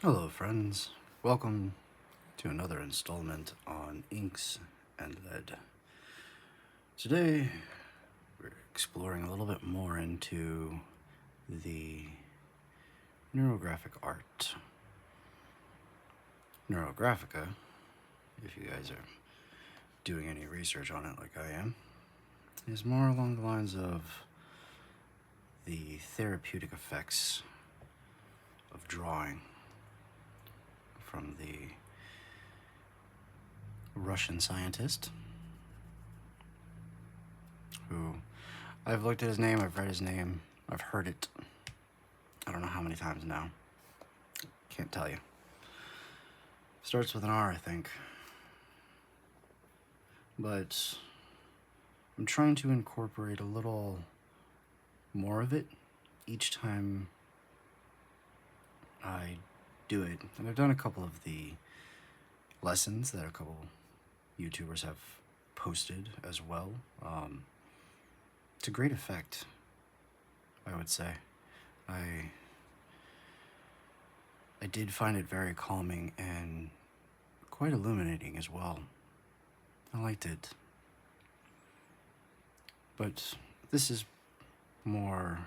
Hello, friends. Welcome to another installment on Inks and Lead. Today, we're exploring a little bit more into the neurographic art. Neurographica, if you guys are doing any research on it like I am, is more along the lines of the therapeutic effects of drawing from the Russian scientist who I've looked at his name, I've read his name, I've heard it. I don't know how many times now. Can't tell you. Starts with an R, I think. But I'm trying to incorporate a little more of it each time I do it. And I've done a couple of the lessons that a couple YouTubers have posted as well. To great effect, I would say. I did find it very calming and quite illuminating as well. I liked it. But this is more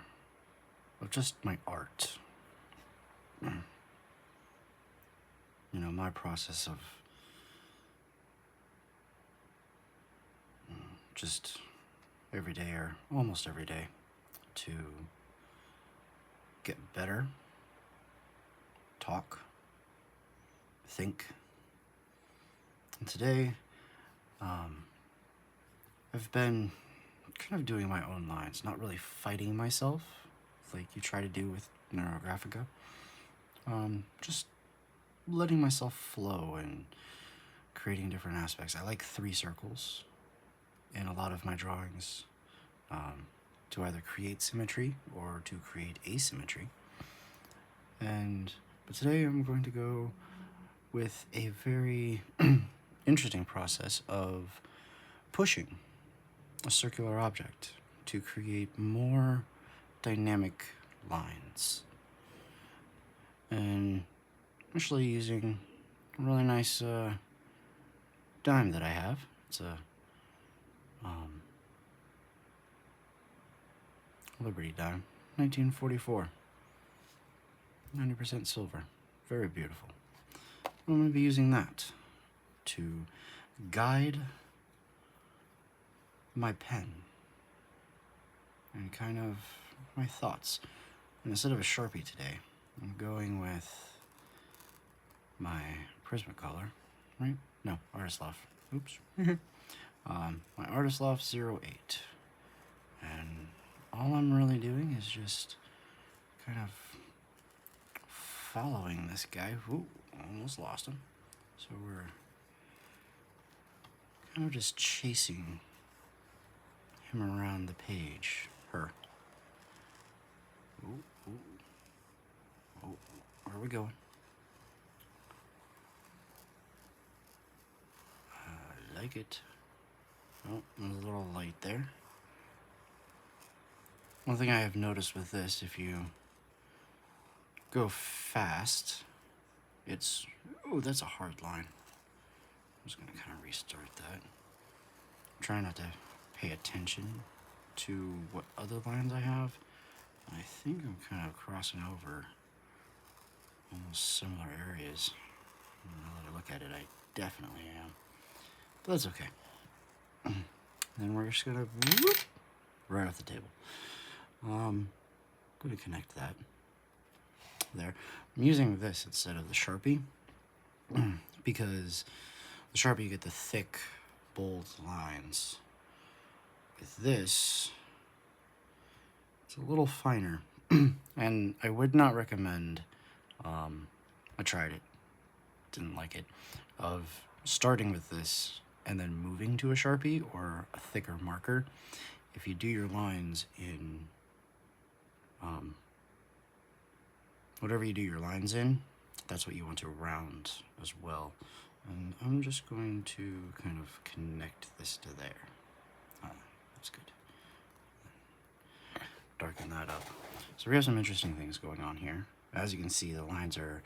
of just my art. You know, my process of just every day or almost every day to get better, talk, think. And today, I've been kind of doing my own lines, not really fighting myself like you try to do with neurographica. Just letting myself flow and creating different aspects. I like 3 circles in a lot of my drawings to either create symmetry or to create asymmetry. But today I'm going to go with a very interesting process of pushing a circular object to create more dynamic lines. And actually using a really nice dime that I have. It's a Liberty dime, 1944, 90% silver, very beautiful. I'm going to be using that to guide my pen and kind of my thoughts. And instead of a Sharpie today, I'm going with my Prismacolor, right? No, Artislav. Oops. My Artislav 08. And all I'm really doing is just kind of following this guy. Ooh, almost lost him. So we're kind of just chasing him around the page. Her. Ooh, ooh. Oh, where are we going? I like it. Oh, there's a little light there. One thing I have noticed with this, if you go fast, it's... Oh, that's a hard line. I'm just going to kind of restart that. Try not to pay attention to what other lines I have. I think I'm kind of crossing over almost similar areas. Now that I look at it, I definitely am. But that's okay. Then we're just going to... Whoop, right off the table. I'm going to connect that there. I'm using this instead of the Sharpie because the Sharpie you get the thick, bold lines. With this, it's a little finer, and I would not recommend, I tried it, didn't like it, of starting with this and then moving to a Sharpie or a thicker marker. If you do your lines in whatever you do your lines in, that's what you want to round as well. And I'm just going to kind of connect this to there. That's good. Darken that up. So we have some interesting things going on here. As you can see, the lines are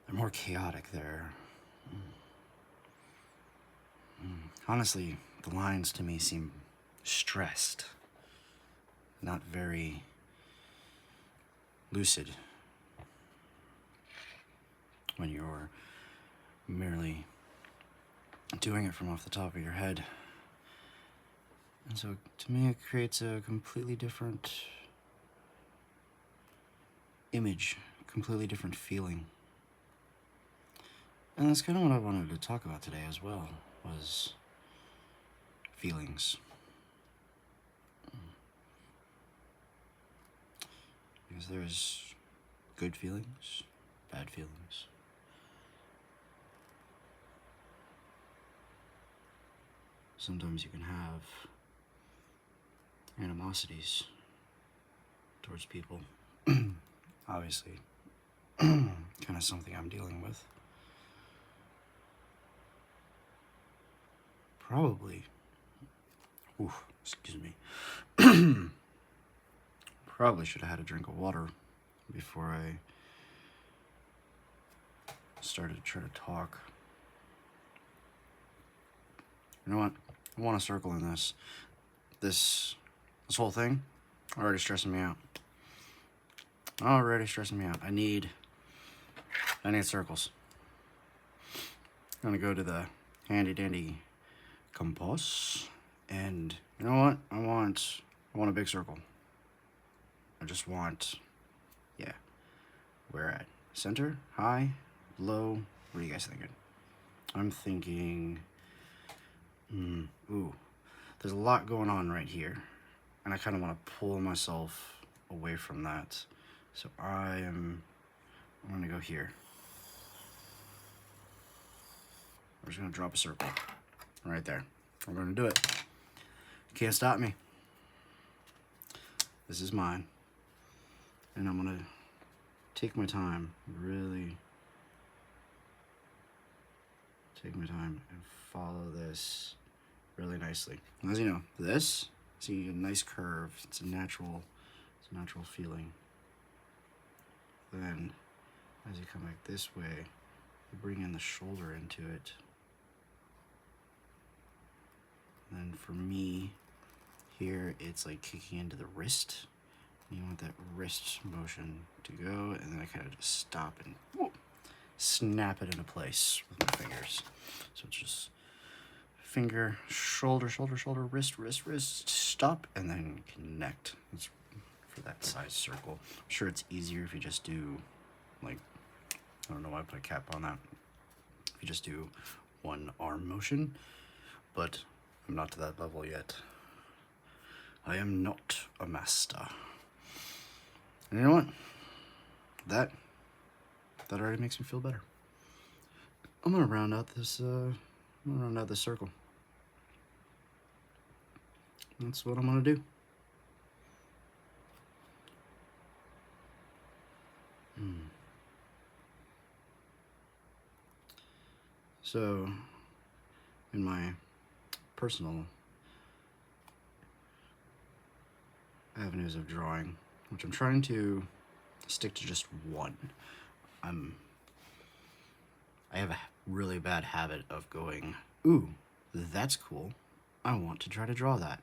they're more chaotic. They're honestly, the lines to me seem stressed, not very lucid when you're merely doing it from off the top of your head. And so to me, it creates a completely different image, completely different feeling. And that's kind of what I wanted to talk about today as well, was feelings. Because there's good feelings, bad feelings. Sometimes you can have animosities towards people. Obviously, kind of something I'm dealing with. Probably, excuse me. Probably should have had a drink of water before I started to try to talk. You know what? I want to circle in this. This whole thing already stressing me out. I need circles. I'm gonna go to the handy dandy compass, and you know what? I want a big circle. I just want, yeah. Where at? Center? High? Low? What are you guys thinking? I'm thinking, there's a lot going on right here, and I kind of want to pull myself away from that. So I'm going to go here. I'm just going to drop a circle right there. I'm going to do it. Can't stop me. This is mine. And I'm going to take my time, really take my time and follow this really nicely. As you know, this, see a nice curve. It's a natural feeling. Then, as you come back this way, you bring in the shoulder into it. Then for me, here it's like kicking into the wrist. You want that wrist motion to go, and then I kind of just stop and snap it into place with my fingers. So it's just finger, shoulder, shoulder, shoulder, wrist, wrist, wrist, stop, and then connect. That's for that size circle. I'm sure it's easier if you just do, like, I don't know why I put a cap on that. If you just do one arm motion, but I'm not to that level yet. I am not a master. And you know what? That already makes me feel better. I'm gonna round out this circle. That's what I'm gonna do. So, in my personal avenues of drawing, which I'm trying to stick to just one. I have a really bad habit of going, ooh, that's cool. I want to try to draw that.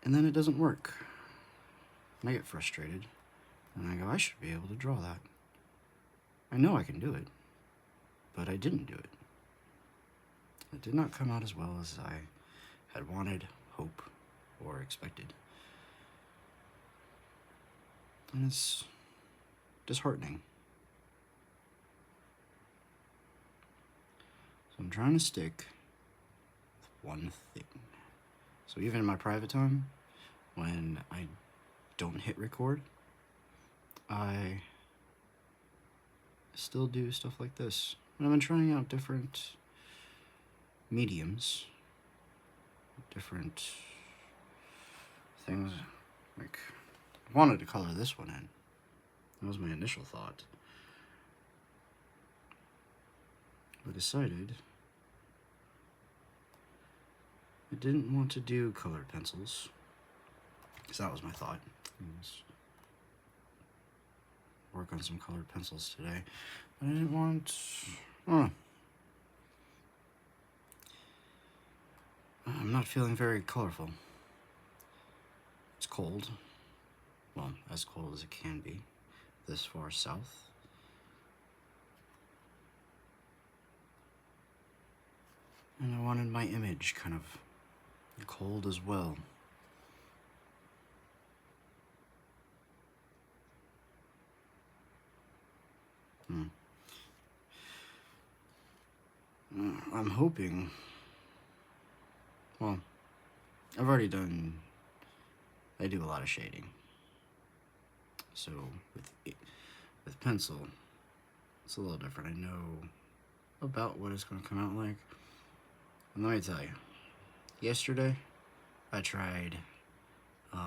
And then it doesn't work. And I get frustrated. And I go, I should be able to draw that. I know I can do it, but I didn't do it. It did not come out as well as I had wanted, hoped, or expected. And it's disheartening. So I'm trying to stick with one thing. So even in my private time, when I don't hit record, I still do stuff like this. And I've been trying out different mediums, different things. Like, I wanted to color this one in. That was my initial thought. I decided I didn't want to do colored pencils, because that was my thought. work on some colored pencils today. But I didn't want... Oh. I'm not feeling very colorful. It's cold. Well, as cold as it can be this far south. And I wanted my image kind of cold as well. I'm hoping... Well, I've already done... I do a lot of shading. So, with pencil, it's a little different. I know about what it's going to come out like. And let me tell you, yesterday, I tried... do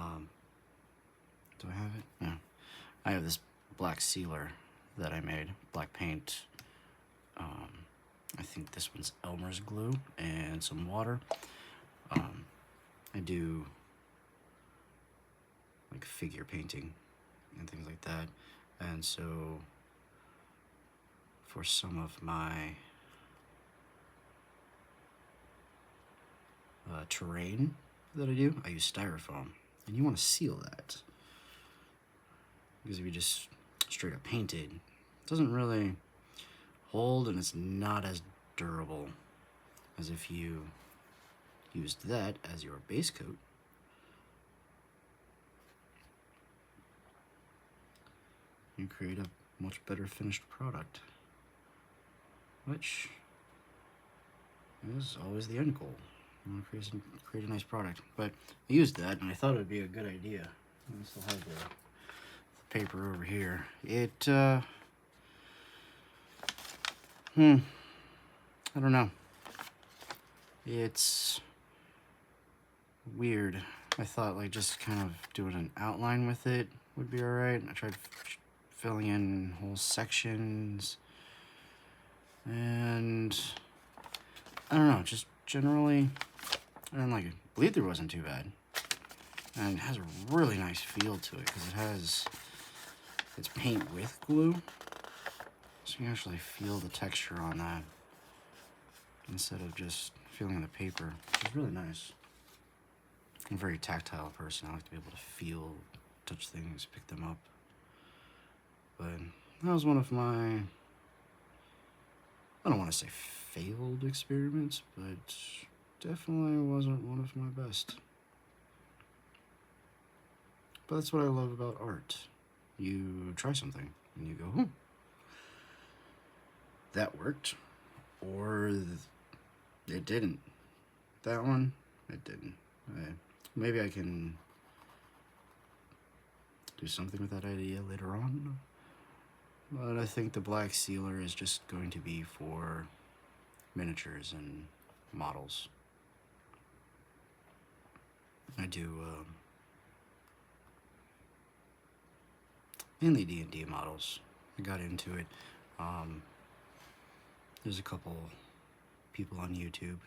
I have it? No. I have this black sealer that I made, black paint. I think this one's Elmer's glue and some water. I do like figure painting and things like that. And so for some of my terrain that I do, I use styrofoam. And you want to seal that. Because if you just straight up paint it, it doesn't really hold, and it's not as durable as if you used that as your base coat. You create a much better finished product, which is always the end goal. You want to create a nice product. But I used that, and I thought it would be a good idea. I still have the paper over here. I don't know. It's weird. I thought like just kind of doing an outline with it would be alright. I tried filling in whole sections, and I don't know, just generally I didn't like it. Bleed through wasn't too bad, and it has a really nice feel to it because it's paint with glue, so you can actually feel the texture on that instead of just feeling the paper, which is really nice. I'm a very tactile person. I like to be able to feel, touch things, pick them up. But that was one of my, I don't want to say failed experiments, but definitely wasn't one of my best. But that's what I love about art. You try something and you go, that worked, or it didn't. That one, it didn't. Maybe I can do something with that idea later on. But I think the black sealer is just going to be for miniatures and models. I do mainly D&D models. I got into it. There's a couple people on YouTube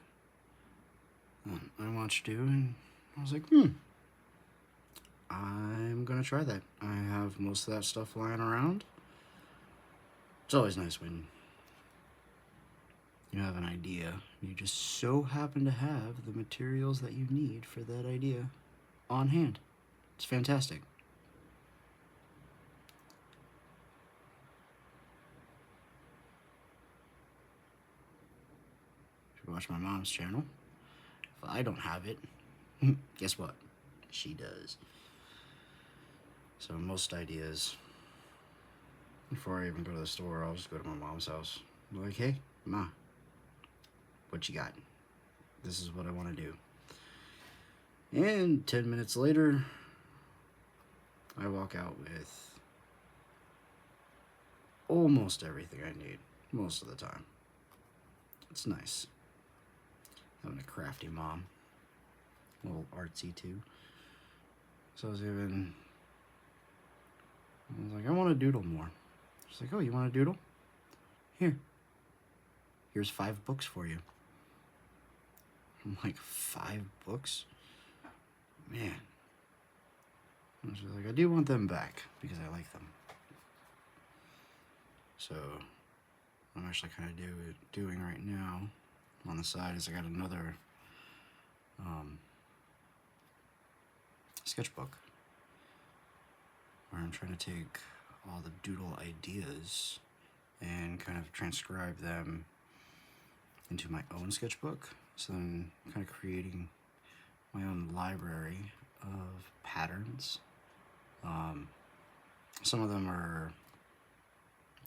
I watched do, and I was like, I'm gonna try that. I have most of that stuff lying around. It's always nice when you have an idea, and you just so happen to have the materials that you need for that idea on hand. It's fantastic. If you watch my mom's channel, if I don't have it, guess what? She does. So most ideas, before I even go to the store, I'll just go to my mom's house. I'm like, hey, Ma, what you got? This is what I want to do. And 10 minutes later, I walk out with almost everything I need, most of the time. It's nice having a crafty mom, a little artsy too. So I was like, I want to doodle more. She's like, oh, you want to doodle? Here's 5 books for you. I'm like, 5 books? Man. And she's like, I do want them back because I like them. So I'm actually kind of doing right now on the side is I got another sketchbook where I'm trying to take all the Doodle ideas and kind of transcribe them into my own sketchbook. So I'm kind of creating my own library of patterns. Some of them are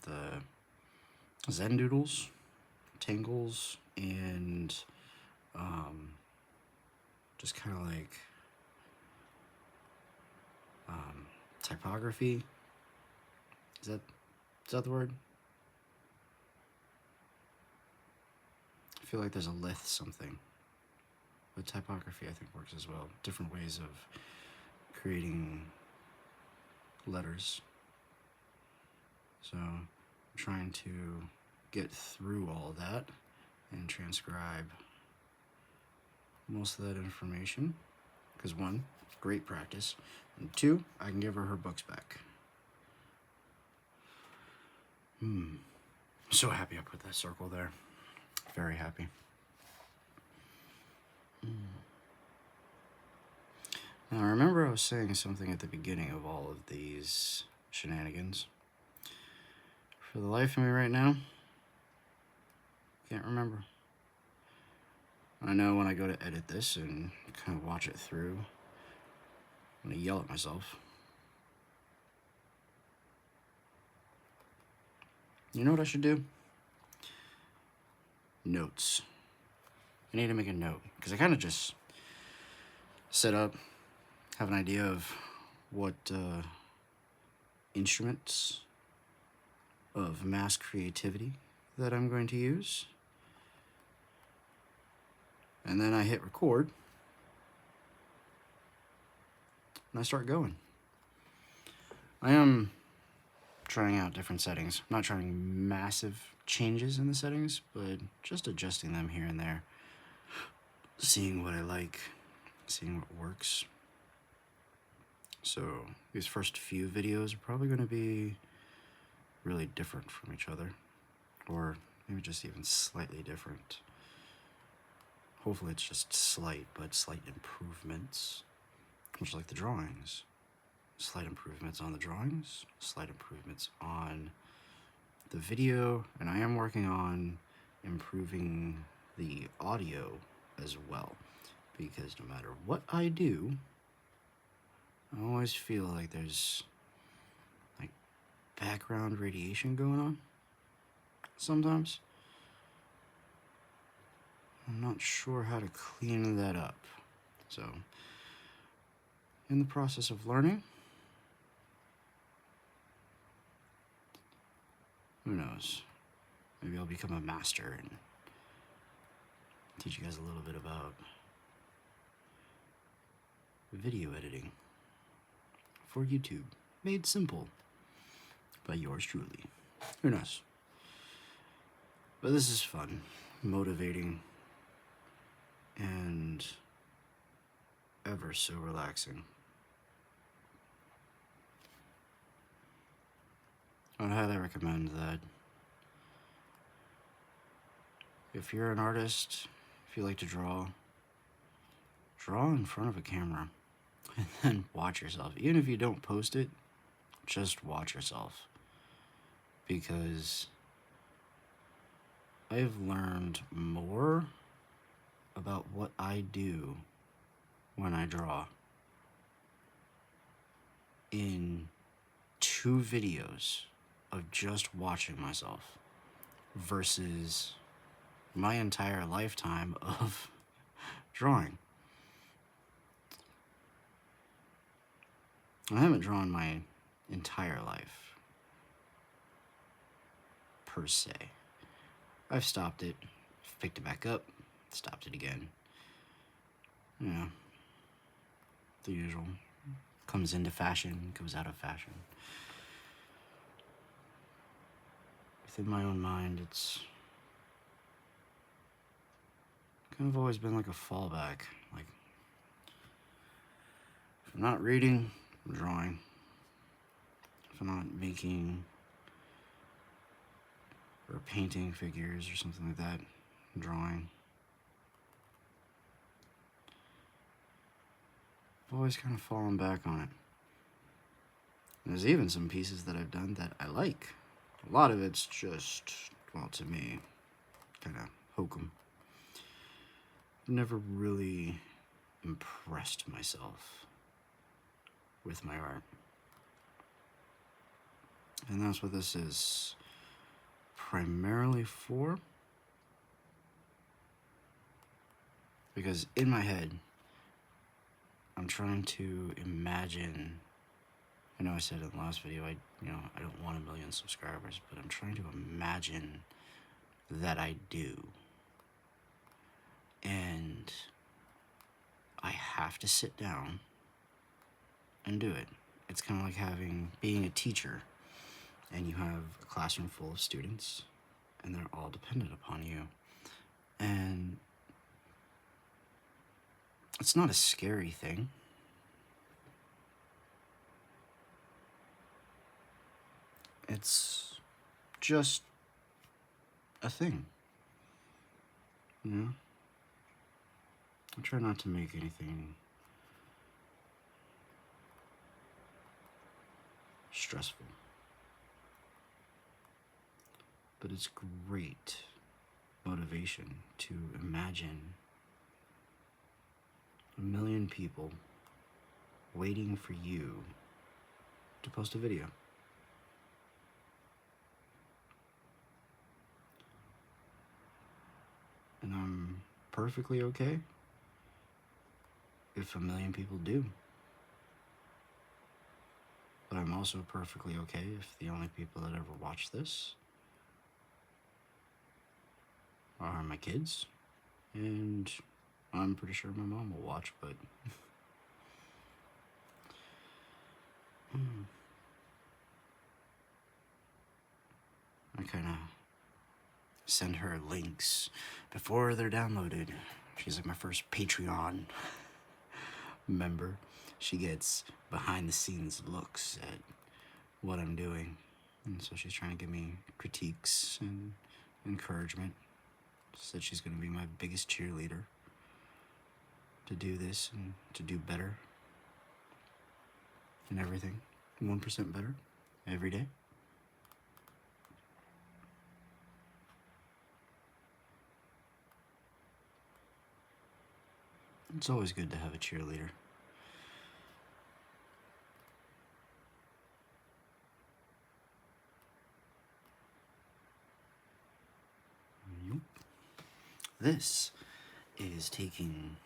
the Zen doodles, tangles, and just kind of like typography. Is that the word? I feel like there's a lith something, but typography I think works as well. Different ways of creating letters. So I'm trying to get through all that and transcribe most of that information, because one, great practice, and two, I can give her books back. I'm so happy I put that circle there. Very happy. Now I remember I was saying something at the beginning of all of these shenanigans. For the life of me right now, can't remember. I know when I go to edit this and kind of watch it through, I'm gonna yell at myself. You know what I should do? Notes. I need to make a note, because I kind of just set up, have an idea of what instruments of mass creativity that I'm going to use. And then I hit record, and I start going. I am trying out different settings. I'm not trying massive changes in the settings, but just adjusting them here and there. Seeing what I like, seeing what works. So these first few videos are probably going to be really different from each other, or maybe just even slightly different. Hopefully it's just slight, but slight improvements, much like the drawings. Slight improvements on the drawings, slight improvements on the video, and I am working on improving the audio as well, because no matter what I do, I always feel like there's like background radiation going on sometimes. I'm not sure how to clean that up. So, in the process of learning, who knows? Maybe I'll become a master and teach you guys a little bit about video editing for YouTube, made simple by yours truly. Who knows? But this is fun, motivating, and ever so relaxing. I would highly recommend that if you're an artist, if you like to draw in front of a camera and then watch yourself. Even if you don't post it, just watch yourself. Because I've learned more about what I do when I draw in 2 videos of just watching myself versus my entire lifetime of drawing. I haven't drawn my entire life, per se. I've stopped it, picked it back up, stopped it again. You know, the usual. Comes into fashion, goes out of fashion. Within my own mind, it's kind of always been like a fallback. Like, if I'm not reading, I'm drawing. If I'm not making or painting figures or something like that, drawing. I've always kind of fallen back on it. There's even some pieces that I've done that I like. A lot of it's just, well, to me, kind of hokum. I've never really impressed myself with my art. And that's what this is primarily for. Because in my head, I'm trying to imagine, I know I said in the last video, I don't want 1 million subscribers, but I'm trying to imagine that I do. And I have to sit down and do it. It's kind of like being a teacher, and you have a classroom full of students, and they're all dependent upon you. And it's not a scary thing. It's just a thing, you know? I try not to make anything stressful. But it's great motivation to imagine 1 million people waiting for you to post a video. And I'm perfectly okay if 1 million people do. But I'm also perfectly okay if the only people that ever watch this are my kids. And I'm pretty sure my mom will watch, but I kind of send her links before they're downloaded. She's like my first Patreon member. She gets behind the scenes looks at what I'm doing. And so she's trying to give me critiques and encouragement. Said she's going to be my biggest cheerleader to do this and to do better and everything. 1% better every day. It's always good to have a cheerleader. This is taking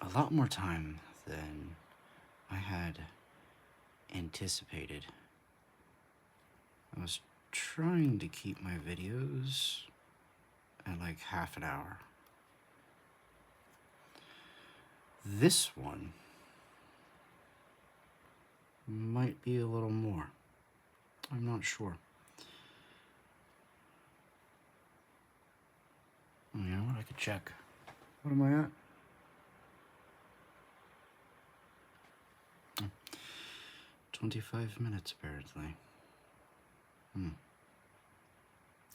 a lot more time than I had anticipated. I was trying to keep my videos at like half an hour. This one might be a little more. I'm not sure. You know what? I could check. What am I at? 25 minutes, apparently.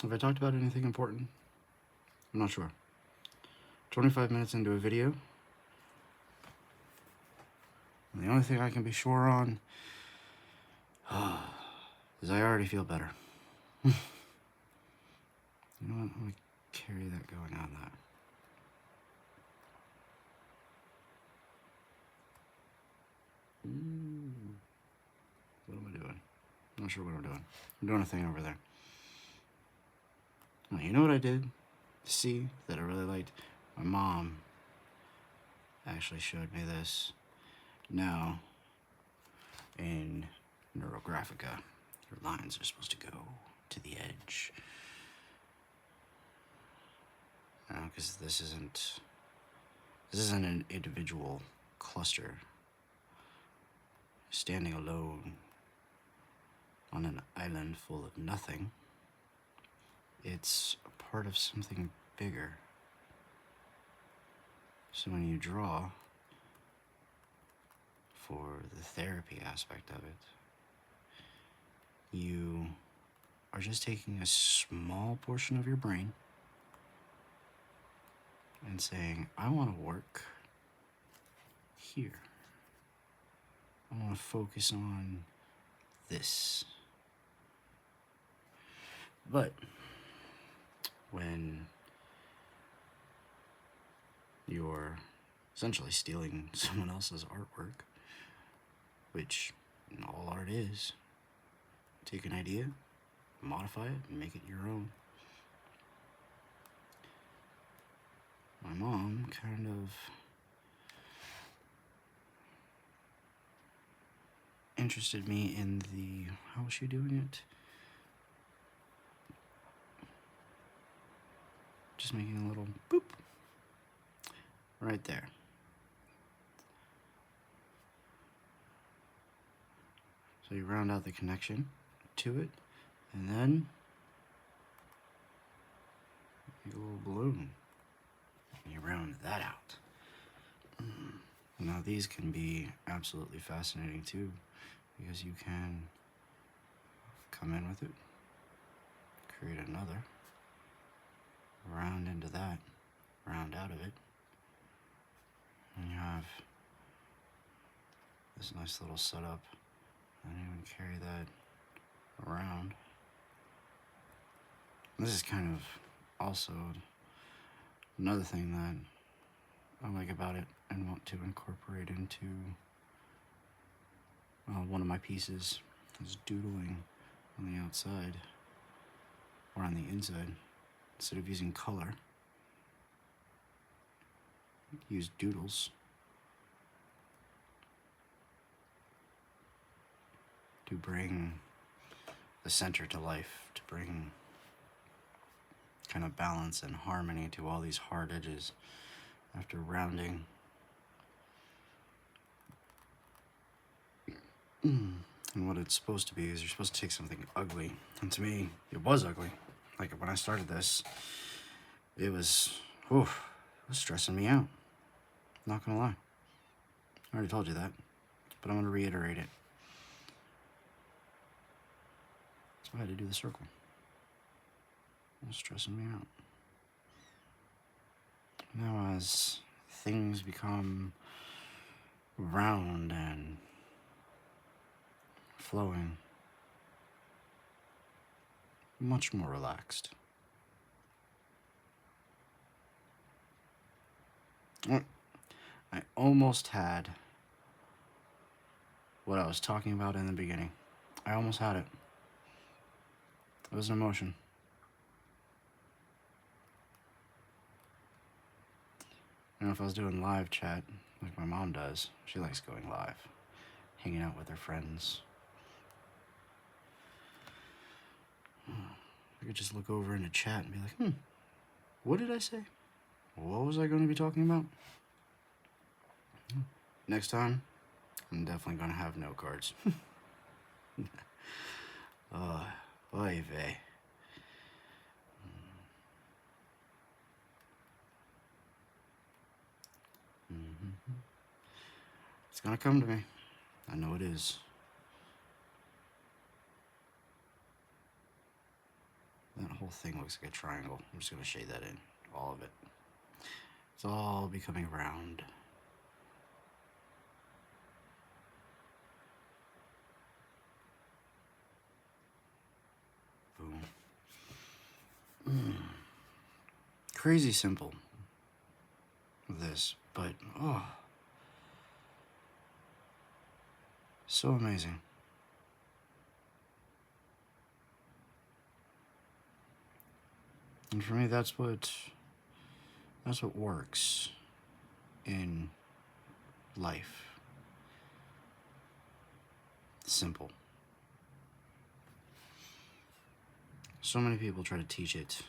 Have I talked about anything important? I'm not sure. 25 minutes into a video. And the only thing I can be sure on is I already feel better. You know what? I'm gonna carry that going on that. What am I doing? I'm not sure what I'm doing. I'm doing a thing over there. Oh, you know what I did see that I really liked? My mom actually showed me this. Now, in neurographica, your lines are supposed to go to the edge. Because this isn't an individual cluster standing alone on an island full of nothing. It's a part of something bigger. So when you draw, for the therapy aspect of it, you are just taking a small portion of your brain and saying, I want to work here. I want to focus on this. But when you're essentially stealing someone else's artwork, which all art is, take an idea, modify it, and make it your own. My mom kind of interested me in the, how was she doing it? Just making a little boop right there. So you round out the connection to it, and then make a little balloon. And you round that out. Now these can be absolutely fascinating too, because you can come in with it, create another, round into that, round out of it, and you have this nice little setup, and you can carry that around. This is kind of also another thing that I like about it and want to incorporate into one of my pieces is doodling on the outside or on the inside. Instead of using color, use doodles to bring the center to life, to bring kind of balance and harmony to all these hard edges after rounding. And what it's supposed to be is you're supposed to take something ugly, and to me it was ugly. Like when I started this, it was stressing me out, not gonna lie. I already told you that, but I'm gonna reiterate it. So I had to do the circle. It was stressing me out. Now as things become round and flowing, much more relaxed. I almost had what I was talking about in the beginning. I almost had it. It was an emotion. You know, if I was doing live chat, like my mom does, she likes going live, hanging out with her friends. I could just look over in the chat and be like, what did I say? What was I going to be talking about? Next time, I'm definitely going to have note cards. Oy vey. It's going to come to me. I know it is. That whole thing looks like a triangle. I'm just going to shade that in. All of it. It's all becoming round. Boom. Crazy simple. This, but so amazing. And for me, that's what works in life. Simple. So many people try to teach it.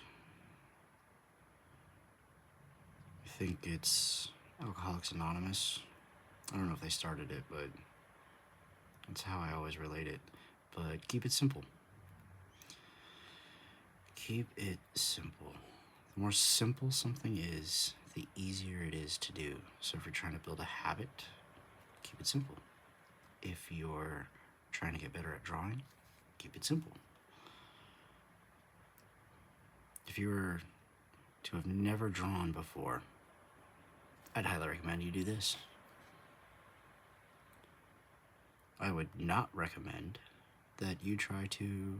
I think it's Alcoholics Anonymous. I don't know if they started it, but that's how I always relate it. But keep it simple. Keep it simple. The more simple something is, the easier it is to do. So if you're trying to build a habit, keep it simple. If you're trying to get better at drawing, keep it simple. if you were to have never drawn before, I'd highly recommend you do this. I would not recommend that you try to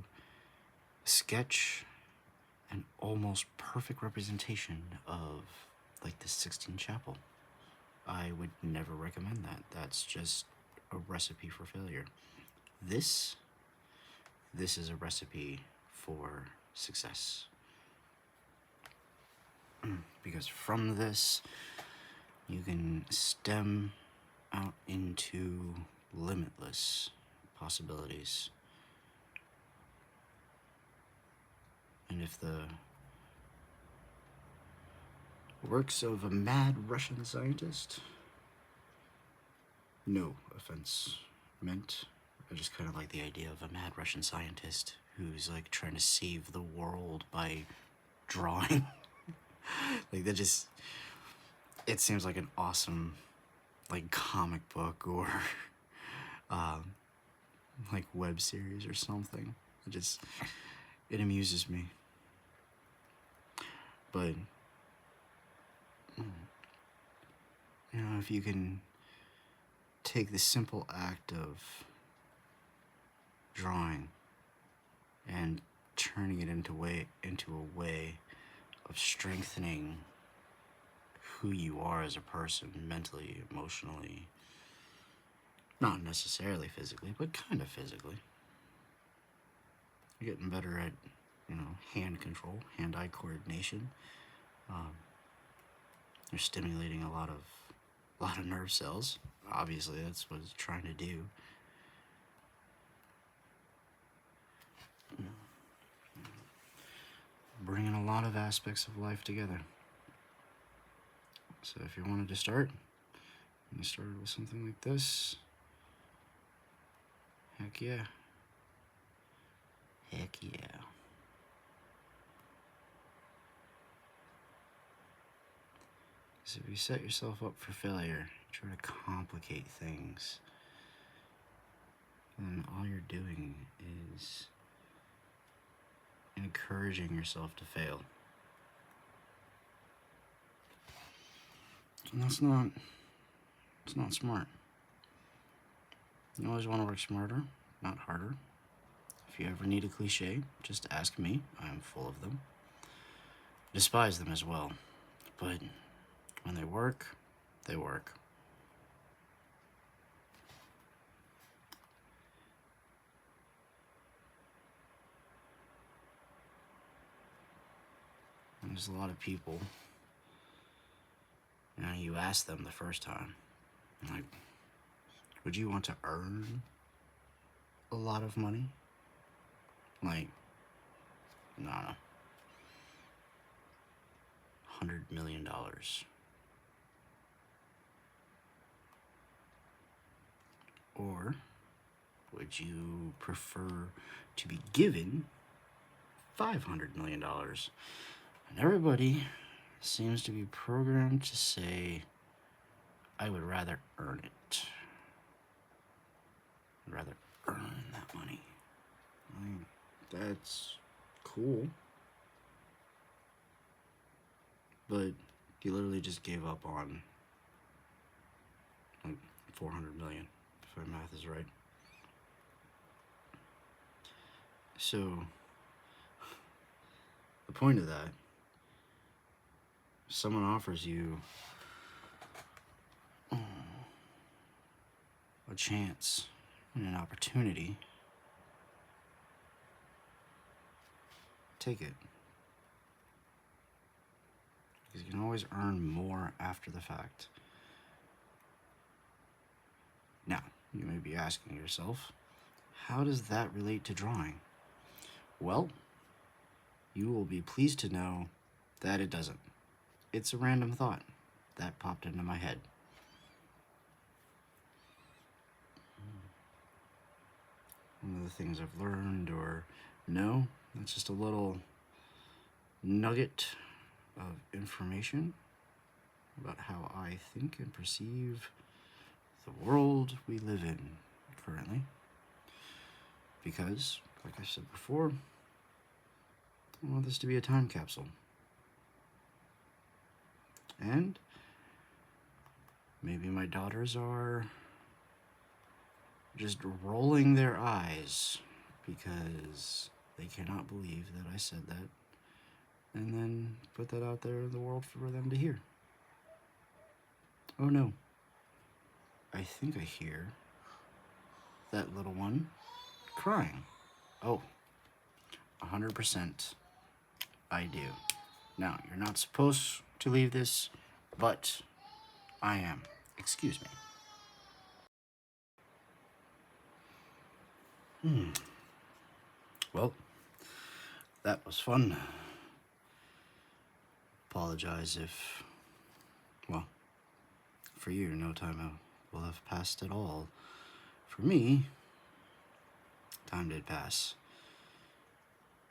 sketch an almost perfect representation of like the Sistine Chapel. I would never recommend that. That's just a recipe for failure. This is a recipe for success. Because from this, you can stem out into limitless possibilities. And if the works of a mad Russian scientist, no offense meant, I just kind of like the idea of a mad Russian scientist who's like trying to save the world by drawing. Like that just, it seems like an awesome like comic book or like web series or something. It amuses me. But you know, if you can take the simple act of drawing and turning it into a way of strengthening who you are as a person, mentally, emotionally, not necessarily physically, but kind of physically. You're getting better at, you know, hand control, hand-eye coordination. You're stimulating a lot of nerve cells. Obviously, that's what it's trying to do. Bringing a lot of aspects of life together. So if you wanted to start, you started with something like this. Heck yeah. Heck yeah. Because if you set yourself up for failure, try to complicate things, then all you're doing is encouraging yourself to fail. And it's not smart. You always want to work smarter, not harder. If you ever need a cliche, just ask me. I'm full of them. Despise them as well. But when they work, they work. And there's a lot of people, you know, you ask them the first time, like, would you want to earn a lot of money? Like, no, $100 million. Or would you prefer to be given $500 million? And everybody seems to be programmed to say, I would rather earn it. I'd rather earn that money. I mean, that's cool. But you literally just gave up on like 400 million, if my math is right. So the point of that, someone offers you a chance and an opportunity, take it. Because you can always earn more after the fact. Now, you may be asking yourself, how does that relate to drawing? Well, you will be pleased to know that it doesn't. It's a random thought that popped into my head. One of the things I've learned or know, that's just a little nugget of information about how I think and perceive the world we live in currently. Because, like I said before, I want this to be a time capsule. And maybe my daughters are just rolling their eyes because they cannot believe that I said that and then put that out there in the world for them to hear. Oh no, I think I hear that little one crying. Oh, 100% I do. Now, you're not supposed to leave this, but I am. Excuse me. Well, that was fun. Apologize if, well, for you, no time will have passed at all. For me, time did pass.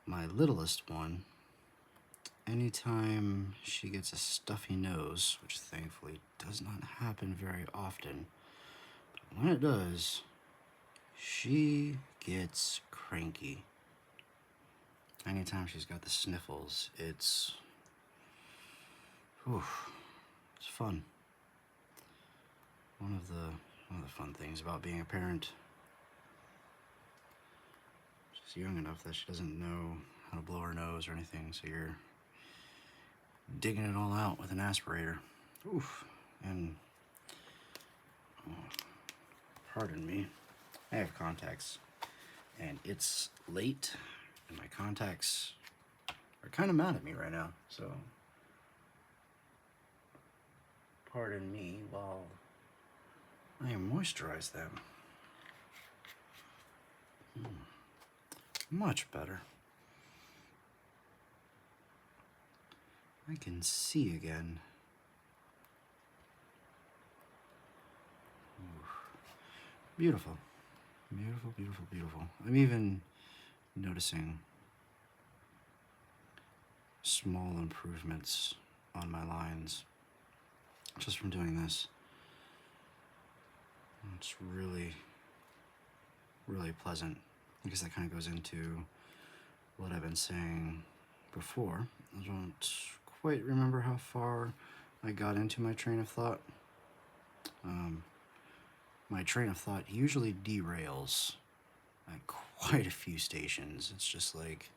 My littlest one, anytime she gets a stuffy nose, which thankfully does not happen very often, but when it does, she gets cranky. Anytime she's got the sniffles, it's fun. One of the fun things about being a parent. She's young enough that she doesn't know how to blow her nose or anything, so you're digging it all out with an aspirator. Oof. And pardon me, I have contacts, and it's late, and my contacts are kind of mad at me right now, so pardon me while I moisturize them. Much better. I can see again. Beautiful. Beautiful, beautiful, beautiful. I'm even noticing small improvements on my lines just from doing this. It's really, really pleasant. I guess that kind of goes into what I've been saying before. I don't quite remember how far I got into my train of thought. My train of thought usually derails at quite a few stations. It's just like,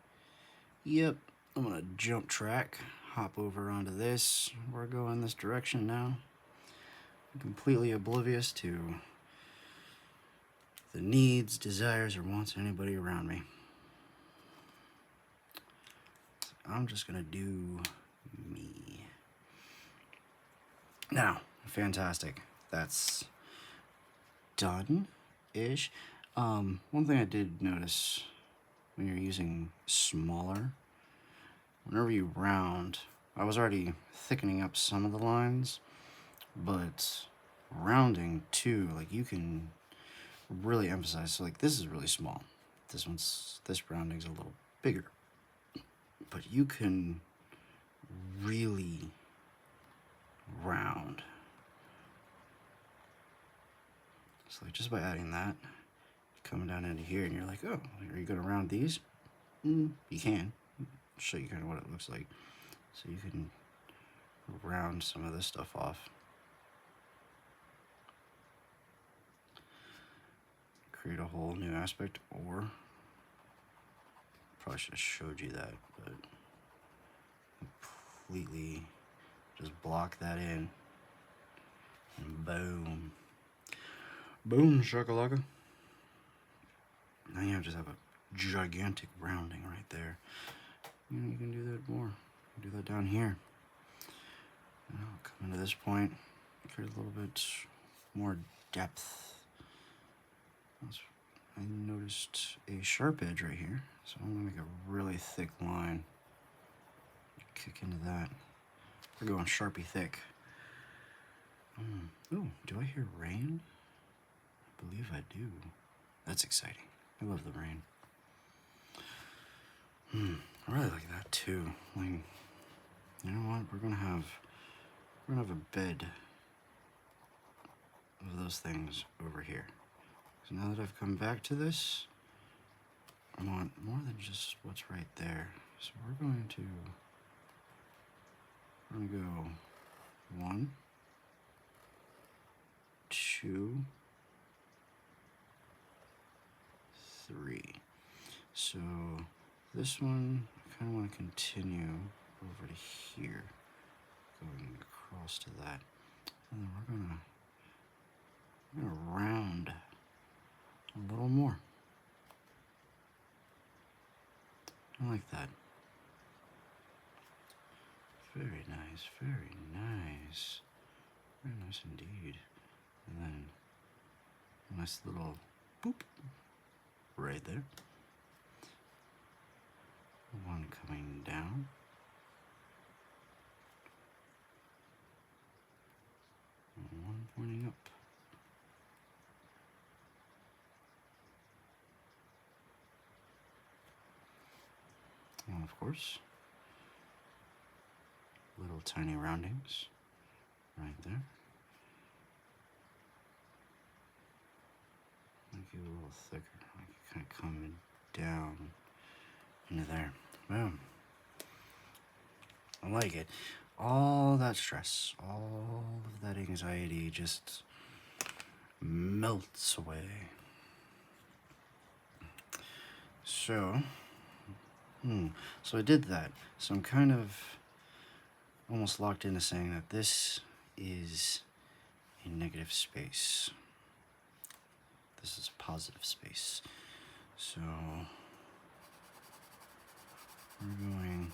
yep, I'm gonna jump track, hop over onto this, we're going this direction now. I'm completely oblivious to the needs, desires, or wants of anybody around me. I'm just gonna do me. Now, fantastic. That's done-ish. One thing I did notice when you're using smaller, whenever you round, I was already thickening up some of the lines, but rounding too, like you can really emphasize. So like this is really small. This rounding's a little bigger, but you can really round. So like just by adding that, coming down into here, and you're like, oh, are you gonna round these? You can. I'll show you kind of what it looks like. So you can round some of this stuff off. Create a whole new aspect, or probably should have showed you that, but completely just block that in, and boom. Boom, shakalaka. Now you just have a gigantic rounding right there. You can do that more. You can do that down here. Now come into this point, create a little bit more depth. I noticed a sharp edge right here, so I'm gonna make a really thick line. Kick into that. We're going Sharpie thick. Oh, do I hear rain? I believe I do. That's exciting. I love the rain. I really like that too. Like, you know what? We're gonna have a bed of those things over here. So now that I've come back to this, I want more than just what's right there. So we're going to go 1, 2, 3. So this one, I kind of want to continue over to here, going across to that. And then we're gonna round a little more. I like that. Very nice, very nice. Very nice indeed. And then a nice little boop right there. One coming down. And one pointing up. And of course, little tiny roundings right there. Make it a little thicker, like it kind of coming down into there. Boom. I like it. All that stress, all of that anxiety just melts away. So I did that. So I'm kind of almost locked into saying that this is a negative space. This is a positive space. So we're going,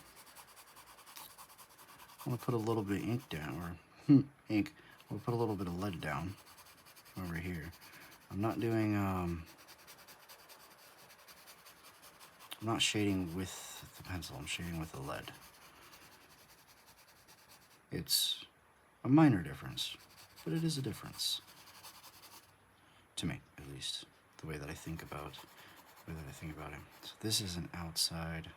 I want to put a little bit of ink down, or ink. We'll put a little bit of lead down over here. I'm not doing, I'm not shading with the pencil, I'm shading with the lead. It's a minor difference, but it is a difference. To me, at least, the way that I think about it. So this is an outside.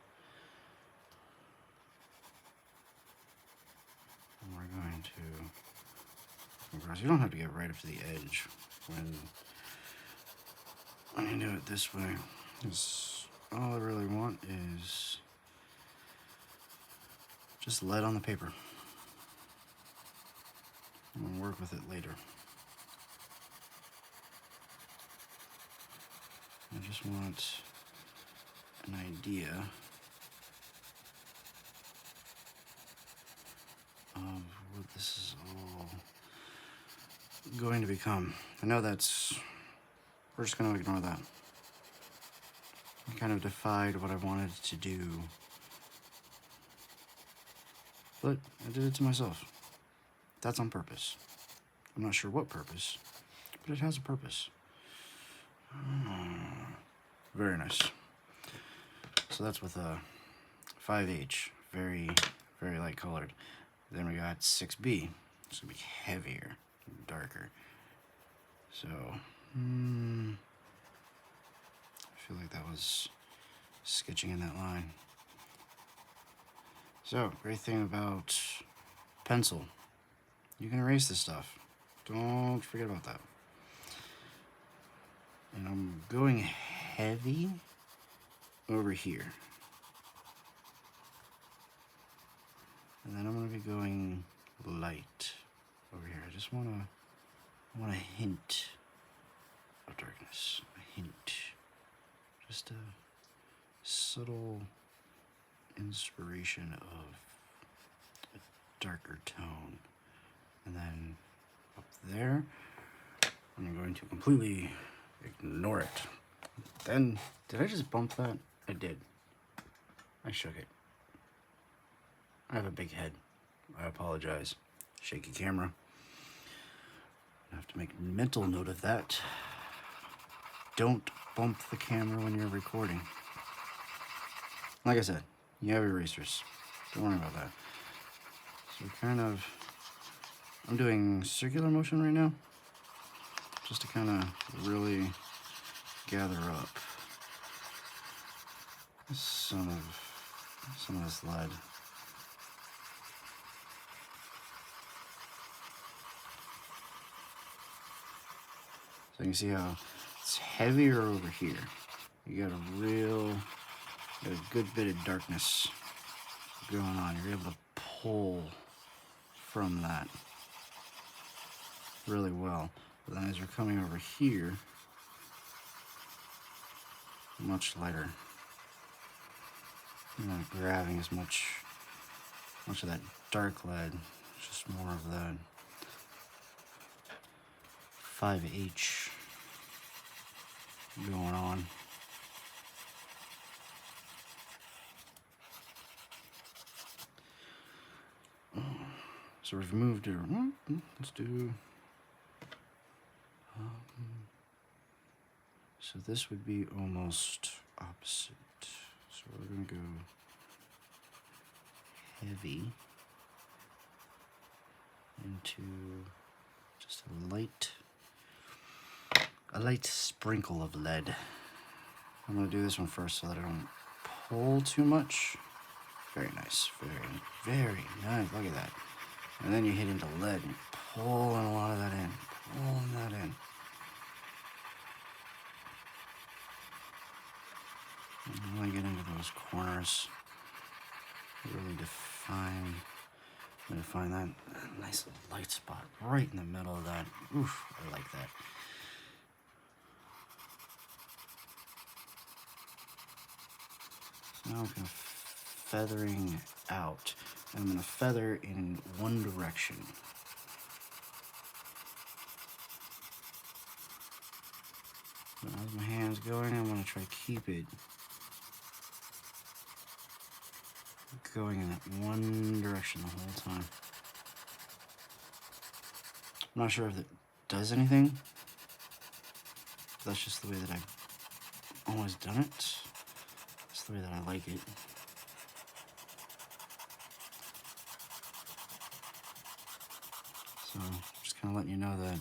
And we're going to, you don't have to get right up to the edge when you do it this way. Because all I really want is just lead on the paper. I'm going to work with it later. I just want an idea of what this is all going to become. I know we're just going to ignore that. I kind of defied what I wanted to do, but I did it to myself. That's on purpose. I'm not sure what purpose, but it has a purpose. Very nice. So that's with a 5H, very, very light colored. Then we got 6B, it's gonna be heavier, darker. So, I feel like that was sketching in that line. So, great thing about pencil, you can erase this stuff. Don't forget about that. And I'm going heavy over here. And then I'm going to be going light over here. I just want a hint of darkness. A hint. Just a subtle inspiration of a darker tone. And then up there, I'm going to completely ignore it. Then, did I just bump that? I did. I shook it. I have a big head. I apologize. Shaky camera. I have to make mental note of that. Don't bump the camera when you're recording. Like I said, you have erasers. Don't worry about that. So I'm doing circular motion right now, just to kind of really gather up some of this lead. So you can see how it's heavier over here. You got a real Got a good bit of darkness going on. You're able to pull from that really well. But then as you're coming over here, much lighter. You're not grabbing as much of that dark lead. It's just more of that 5H going on. So we've moved it. Let's do. So this would be almost opposite. So we're gonna go heavy into just a light sprinkle of lead. I'm gonna do this one first so that I don't pull too much. Very nice, very nice. Look at that. And then you hit into lead and you're pulling a lot of that in, pulling that in. And really get into those corners. Really define that nice little light spot right in the middle of that. Oof, I like that. So now I'm kind of feathering out. I'm going to feather in one direction. So as my hand's going, I'm going to try to keep it going in that one direction the whole time. I'm not sure if it does anything. That's just the way that I've always done it. That's the way that I like it. So just kind of letting you know that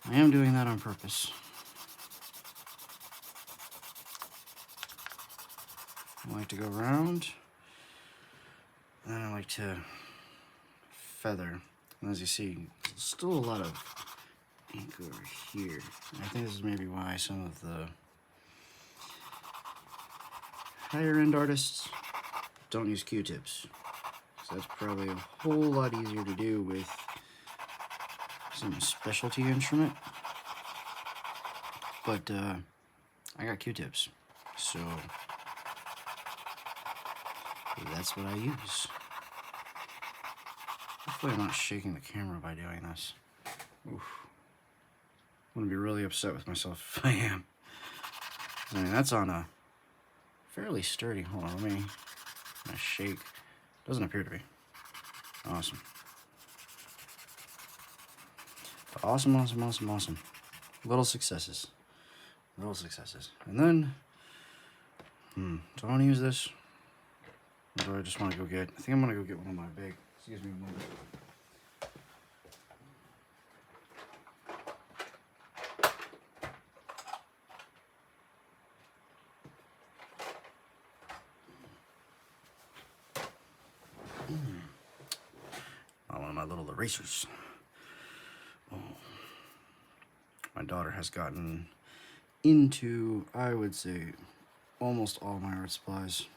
I am doing that on purpose. I like to go around, and then I like to feather. And as you see, there's still a lot of ink over here. And I think this is maybe why some of the higher end artists don't use Q-tips. So that's probably a whole lot easier to do with some specialty instrument. But I got Q-tips, so that's what I use. Hopefully I'm not shaking the camera by doing this. Oof. I'm gonna be really upset with myself if I am. I mean, that's on a fairly sturdy, hold on, let me shake. Doesn't appear to be. Awesome. Awesome. Little successes. And then, do I want to use this? Or do I just want to go get, I think I'm going to go get one of my big, excuse me a moment. One of my little erasers. Oh. My daughter has gotten into, I would say, almost all my art supplies.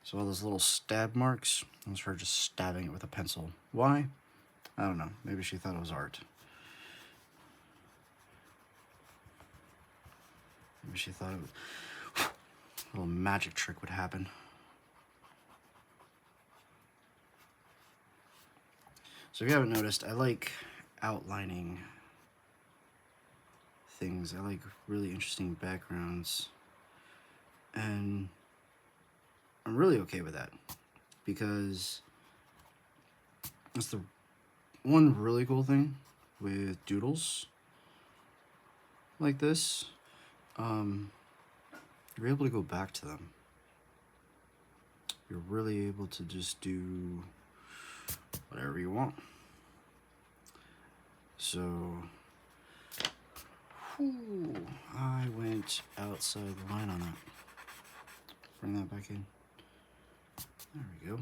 So all those little stab marks, that was her just stabbing it with a pencil. Why? I don't know. Maybe she thought it was art. Maybe she thought a little magic trick would happen. So if you haven't noticed, I like outlining things. I like really interesting backgrounds. And I'm really okay with that because that's the one really cool thing with doodles like this. You're able to go back to them. You're really able to just do whatever you want. So, I went outside the line on that. Bring that back in. There we go.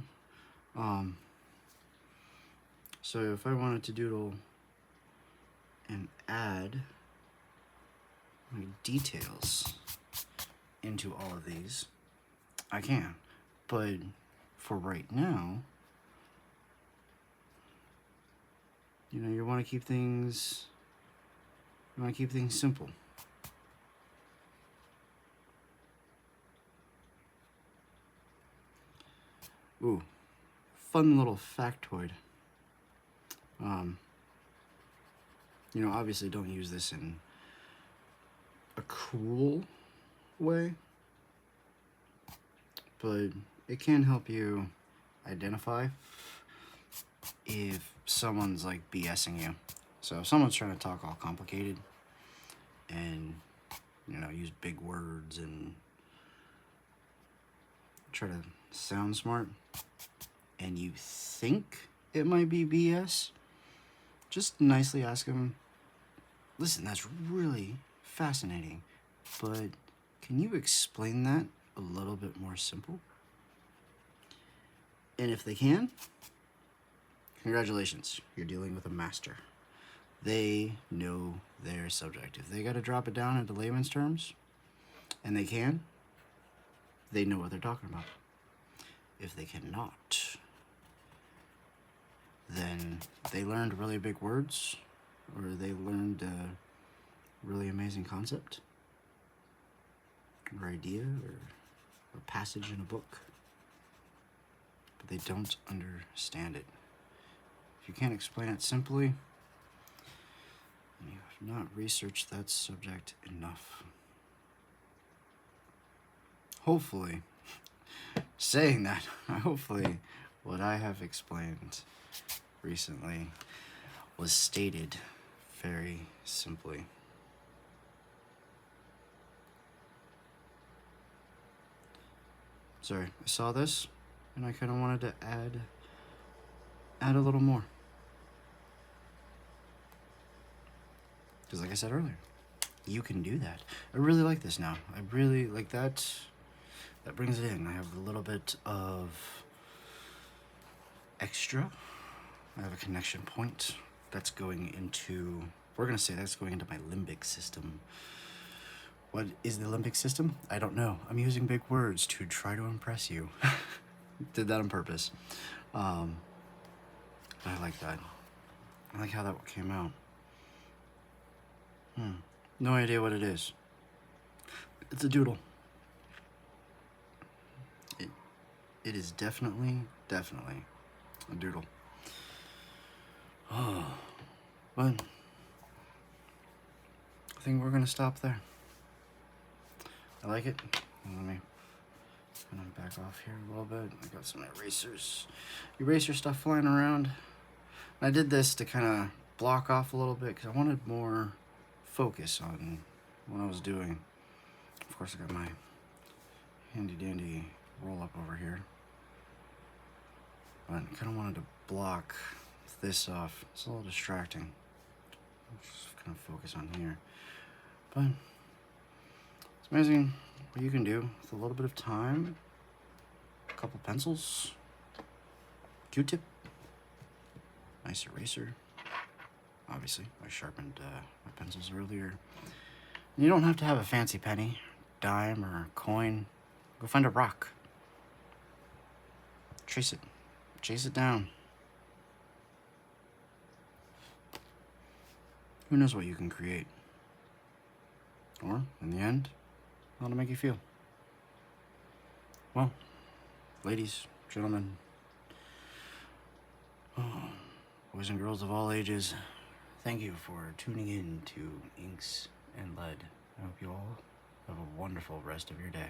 So if I wanted to doodle and add my details into all of these, I can. But for right now, you know, you want to keep things simple. Ooh, fun little factoid. You know, obviously don't use this in a cruel way, but it can help you identify if someone's like BSing you. So if someone's trying to talk all complicated and, you know, use big words and try to sound smart, and you think it might be BS, just nicely ask them, listen, that's really fascinating, but can you explain that a little bit more simple? And if they can, congratulations, you're dealing with a master. They know their subject. If they got to drop it down into layman's terms, and they can, they know what they're talking about. If they cannot, then they learned really big words, or they learned a really amazing concept, or idea, or a passage in a book, but they don't understand it. If you can't explain it simply, then you have not researched that subject enough. Hopefully, saying that, hopefully what I have explained recently was stated very simply. Sorry, I saw this and I kind of wanted to add a little more. Because like I said earlier, you can do that. I really like this now. I really like that. That brings it in. I have a little bit of extra. I have a connection point that's going into, we're going to say that's going into my limbic system. What is the limbic system? I don't know. I'm using big words to try to impress you. Did that on purpose. I like that. I like how that came out. No idea what it is. It's a doodle. It is definitely a doodle. Oh, but I think we're gonna stop there. I like it. Let me kind of back off here a little bit. I got some eraser stuff flying around. I did this to kind of block off a little bit because I wanted more focus on what I was doing. Of course, I got my handy dandy roll up over here, but I kind of wanted to block this off. It's a little distracting. Just kind of focus on here, but it's amazing what you can do with a little bit of time, a couple pencils, Q-tip, nice eraser. Obviously, I sharpened my pencils earlier. And you don't have to have a fancy penny, dime, or coin. Go find a rock. Trace it. Chase it down. Who knows what you can create? Or, in the end, how to make you feel. Well, ladies, gentlemen, boys and girls of all ages, thank you for tuning in to Inks and Lead. I hope you all have a wonderful rest of your day.